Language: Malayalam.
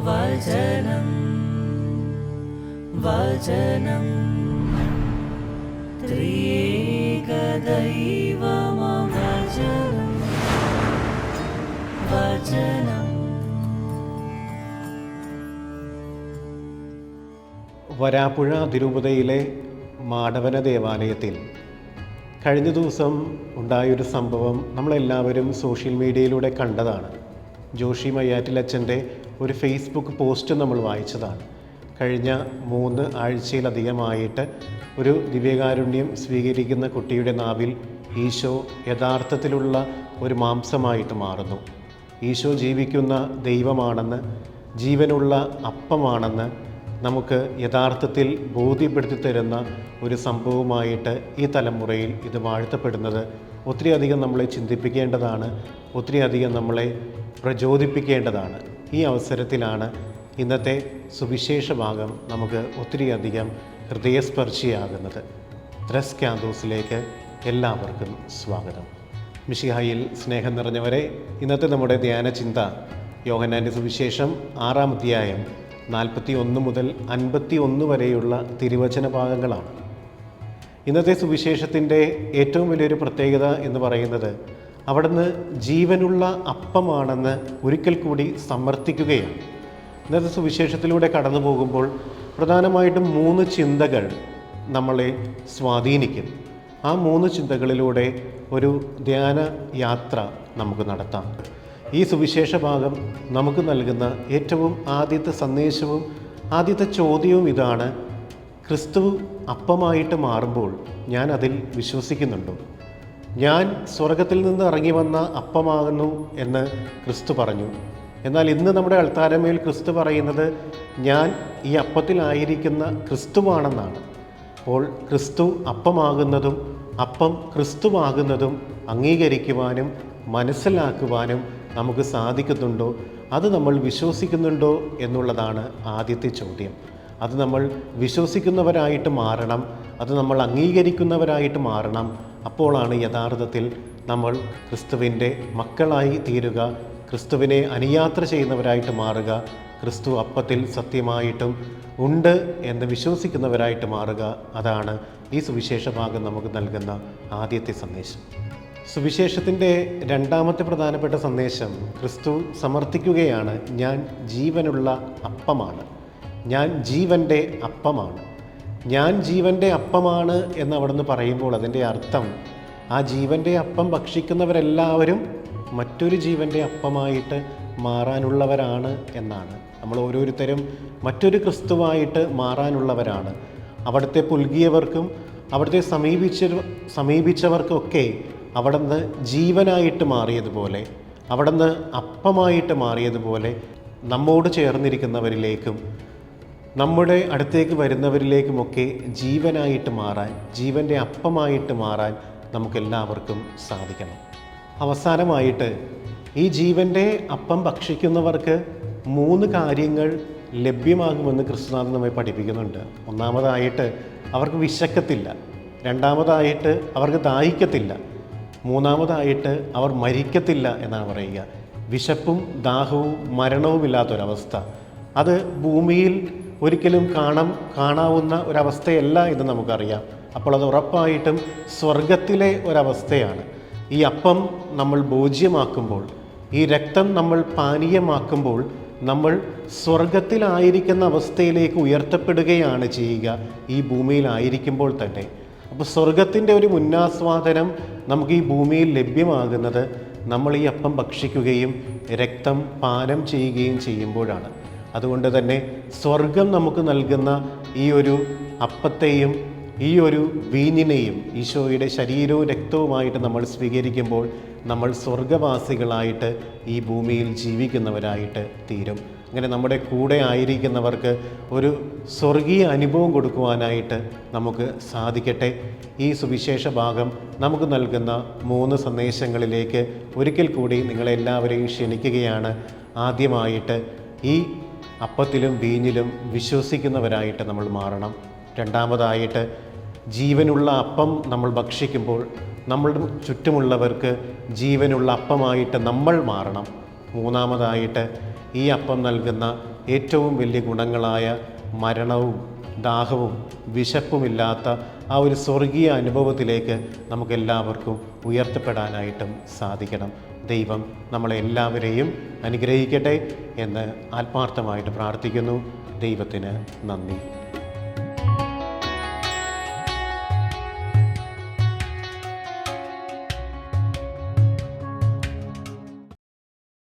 വചനം വചനം ത്രിയേക ദൈവമാം വചനം വചനം. വരാപ്പുഴ അതിരൂപതയിലെ മാടവന ദേവാലയത്തിൽ കഴിഞ്ഞ ദിവസം ഉണ്ടായൊരു സംഭവം നമ്മളെല്ലാവരും സോഷ്യൽ മീഡിയയിലൂടെ കണ്ടതാണ്. ജോഷി മയ്യാറ്റിലച്ഛൻ്റെ ഒരു ഫേസ്ബുക്ക് പോസ്റ്റ് നമ്മൾ വായിച്ചതാണ്. കഴിഞ്ഞ 3 ആഴ്ചയിലധികമായിട്ട് ഒരു ദിവ്യകാരുണ്യം സ്വീകരിക്കുന്ന കുട്ടിയുടെ നാവിൽ ഈശോ യഥാർത്ഥത്തിലുള്ള ഒരു മാംസമായിട്ട് മാറുന്നു. ഈശോ ജീവിക്കുന്ന ദൈവമാണെന്ന്, ജീവനുള്ള അപ്പമാണെന്ന് നമുക്ക് യഥാർത്ഥത്തിൽ ബോധ്യപ്പെടുത്തി തരുന്ന ഒരു സംഭവമായിട്ട് ഈ തലമുറയിൽ ഇത് വാഴ്ത്തപ്പെടുന്നത് ഒത്തിരിയധികം നമ്മളെ ചിന്തിപ്പിക്കേണ്ടതാണ്, ഒത്തിരിയധികം നമ്മളെ പ്രചോദിപ്പിക്കേണ്ടതാണ്. ഈ അവസരത്തിലാണ് ഇന്നത്തെ സുവിശേഷ ഭാഗം നമുക്ക് ഒത്തിരിയധികം ഹൃദയസ്പർശിയാകുന്നത്. ത്രസ് ക്യാന്തോസിലേക്ക് എല്ലാവർക്കും സ്വാഗതം. മിശിഹായിൽ സ്നേഹം നിറഞ്ഞവരെ, ഇന്നത്തെ നമ്മുടെ ധ്യാന ചിന്ത യോഹന്നാൻ്റെ സുവിശേഷം 6-ാം അധ്യായം 41 മുതൽ 51 വരെയുള്ള തിരുവചന ഭാഗങ്ങളാണ്. ഇന്നത്തെ സുവിശേഷത്തിൻ്റെ ഏറ്റവും വലിയൊരു പ്രത്യേകത എന്ന് പറയുന്നത് അവിടുന്ന് ജീവനുള്ള അപ്പമാണെന്ന് ഒരിക്കൽ കൂടി സമർത്ഥിക്കുകയാണ്. ഇന്നത്തെ സുവിശേഷത്തിലൂടെ കടന്നു പോകുമ്പോൾ പ്രധാനമായിട്ടും 3 ചിന്തകൾ നമ്മളെ സ്വാധീനിക്കും. ആ 3 ചിന്തകളിലൂടെ ഒരു ധ്യാന യാത്ര നമുക്ക് നടത്താം. ഈ സുവിശേഷ ഭാഗം നമുക്ക് നൽകുന്ന ഏറ്റവും ആദ്യത്തെ സന്ദേശവും ആദ്യത്തെ ചോദ്യവും ഇതാണ്: ക്രിസ്തു അപ്പമായിട്ട് മാറുമ്പോൾ ഞാൻ അതിൽ വിശ്വസിക്കുന്നുണ്ടോ? ഞാൻ സ്വർഗത്തിൽ നിന്ന് ഇറങ്ങി വന്ന അപ്പമാകുന്നു എന്ന് ക്രിസ്തു പറഞ്ഞു. എന്നാൽ ഇന്ന് നമ്മുടെ അൾത്താരമേൽ ക്രിസ്തു പറയുന്നത് ഞാൻ ഈ അപ്പത്തിലായിരിക്കുന്ന ക്രിസ്തുവാണെന്നാണ്. അപ്പോൾ ക്രിസ്തു അപ്പമാകുന്നതും അപ്പം ക്രിസ്തുവാകുന്നതും അംഗീകരിക്കുവാനും മനസ്സിലാക്കുവാനും നമുക്ക് സാധിക്കുന്നുണ്ടോ? അത് നമ്മൾ വിശ്വസിക്കുന്നുണ്ടോ എന്നുള്ളതാണ് ആദ്യത്തെ ചോദ്യം. അത് നമ്മൾ വിശ്വസിക്കുന്നവരായിട്ട് മാറണം, അത് നമ്മൾ അംഗീകരിക്കുന്നവരായിട്ട് മാറണം. അപ്പോഴാണ് യഥാർത്ഥത്തിൽ നമ്മൾ ക്രിസ്തുവിൻ്റെ മക്കളായി തീരുക, ക്രിസ്തുവിനെ അനുയാത്ര ചെയ്യുന്നവരായിട്ട് മാറുക, ക്രിസ്തു അപ്പത്തിൽ സത്യമായിട്ടും ഉണ്ട് എന്ന് വിശ്വസിക്കുന്നവരായിട്ട് മാറുക. അതാണ് ഈ സുവിശേഷ ഭാഗം നമുക്ക് നൽകുന്ന ആദ്യത്തെ സന്ദേശം. സുവിശേഷത്തിൻ്റെ 2ാമത്തെ പ്രധാനപ്പെട്ട സന്ദേശം ക്രിസ്തു സമർത്ഥിക്കുകയാണ്: ഞാൻ ജീവനുള്ള അപ്പമാണ്, ഞാൻ ജീവൻ്റെ അപ്പമാണ്. ഞാൻ ജീവൻ്റെ അപ്പമാണ് എന്ന് അവിടുന്ന് പറയുമ്പോൾ അതിൻ്റെ അർത്ഥം ആ ജീവൻ്റെ അപ്പം ഭക്ഷിക്കുന്നവരെല്ലാവരും മറ്റൊരു ജീവൻ്റെ അപ്പമായിട്ട് മാറാനുള്ളവരാണ് എന്നാണ്. നമ്മൾ ഓരോരുത്തരും മറ്റൊരു ക്രിസ്തുവായിട്ട് മാറാനുള്ളവരാണ്. അവിടുത്തെ പുൽകിയവർക്കും അവിടുത്തെ സമീപിച്ചവർക്കൊക്കെ അവിടുന്ന് ജീവനായിട്ട് മാറിയതുപോലെ, അവിടുന്ന് അപ്പമായിട്ട് മാറിയതുപോലെ നമ്മോട് ചേർന്നിരിക്കുന്നവരിലേക്കും നമ്മുടെ അടുത്തേക്ക് വരുന്നവരിലേക്കുമൊക്കെ ജീവനായിട്ട് മാറാൻ, ജീവൻ്റെ അപ്പമായിട്ട് മാറാൻ നമുക്കെല്ലാവർക്കും സാധിക്കണം. അവസാനമായിട്ട് ഈ ജീവൻ്റെ അപ്പം ഭക്ഷിക്കുന്നവർക്ക് 3 കാര്യങ്ങൾ ലഭ്യമാകുമെന്ന് ക്രിസ്തുനാഥൻ നമ്മെ പഠിപ്പിക്കുന്നുണ്ട്. ഒന്നാമതായിട്ട് അവർക്ക് വിശക്കത്തില്ല, 2ാമതായിട്ട് അവർക്ക് ദാഹിക്കത്തില്ല, 3ാമതായിട്ട് അവർ മരിക്കത്തില്ല എന്നാണ് പറയുക. വിശപ്പും ദാഹവും മരണവുമില്ലാത്തൊരവസ്ഥ, അത് ഭൂമിയിൽ ഒരിക്കലും കാണാവുന്ന ഒരവസ്ഥയല്ല എന്ന് നമുക്കറിയാം. അപ്പോൾ അത് ഉറപ്പായിട്ടും സ്വർഗത്തിലെ ഒരവസ്ഥയാണ്. ഈ അപ്പം നമ്മൾ ഭോജ്യമാക്കുമ്പോൾ, ഈ രക്തം നമ്മൾ പാനീയമാക്കുമ്പോൾ നമ്മൾ സ്വർഗത്തിലായിരിക്കുന്ന അവസ്ഥയിലേക്ക് ഉയർത്തപ്പെടുകയാണ് ചെയ്യുക, ഈ ഭൂമിയിലായിരിക്കുമ്പോൾ തന്നെ. അപ്പോൾ സ്വർഗത്തിൻ്റെ ഒരു മുന്നാസ്വാദനം നമുക്ക് ഈ ഭൂമിയിൽ ലഭ്യമാകുന്നത് നമ്മൾ ഈ അപ്പം ഭക്ഷിക്കുകയും രക്തം പാനം ചെയ്യുകയും ചെയ്യുമ്പോഴാണ്. അതുകൊണ്ട് തന്നെ സ്വർഗം നമുക്ക് നൽകുന്ന ഈ ഒരു അപ്പത്തെയും ഈ ഒരു വീഞ്ഞിനെയും ഈശോയുടെ ശരീരവും രക്തവുമായിട്ട് നമ്മൾ സ്വീകരിക്കുമ്പോൾ നമ്മൾ സ്വർഗവാസികളായിട്ട് ഈ ഭൂമിയിൽ ജീവിക്കുന്നവരായിട്ട് തീരും. അങ്ങനെ നമ്മുടെ കൂടെ ആയിരിക്കുന്നവർക്ക് ഒരു സ്വർഗീയ അനുഭവം കൊടുക്കുവാനായിട്ട് നമുക്ക് സാധിക്കട്ടെ. ഈ സുവിശേഷ ഭാഗം നമുക്ക് നൽകുന്ന 3 സന്ദേശങ്ങളിലേക്ക് ഒരിക്കൽ കൂടി നിങ്ങളെല്ലാവരെയും ക്ഷണിക്കുകയാണ്. ആദ്യമായിട്ട് ഈ അപ്പത്തിലും വീഞ്ഞിലും വിശ്വസിക്കുന്നവരായിട്ട് നമ്മൾ മാറണം. 2ാമതായിട്ട് ജീവനുള്ള അപ്പം നമ്മൾ ഭക്ഷിക്കുമ്പോൾ നമ്മളുടെ ചുറ്റുമുള്ളവർക്ക് ജീവനുള്ള അപ്പമായിട്ട് നമ്മൾ മാറണം. 3ാമതായിട്ട് ഈ അപ്പം നൽകുന്ന ഏറ്റവും വലിയ ഗുണങ്ങളായ മരണവും ദാഹവും വിശപ്പുമില്ലാത്ത ആ ഒരു സ്വർഗീയ അനുഭവത്തിലേക്ക് നമുക്കെല്ലാവർക്കും ഉയർത്തപ്പെടാനായിട്ടും സാധിക്കണം. ദൈവം നമ്മളെല്ലാവരെയും അനുഗ്രഹിക്കട്ടെ എന്ന് ആത്മാർത്ഥമായിട്ട് പ്രാർത്ഥിക്കുന്നു. ദൈവത്തിന് നന്ദി.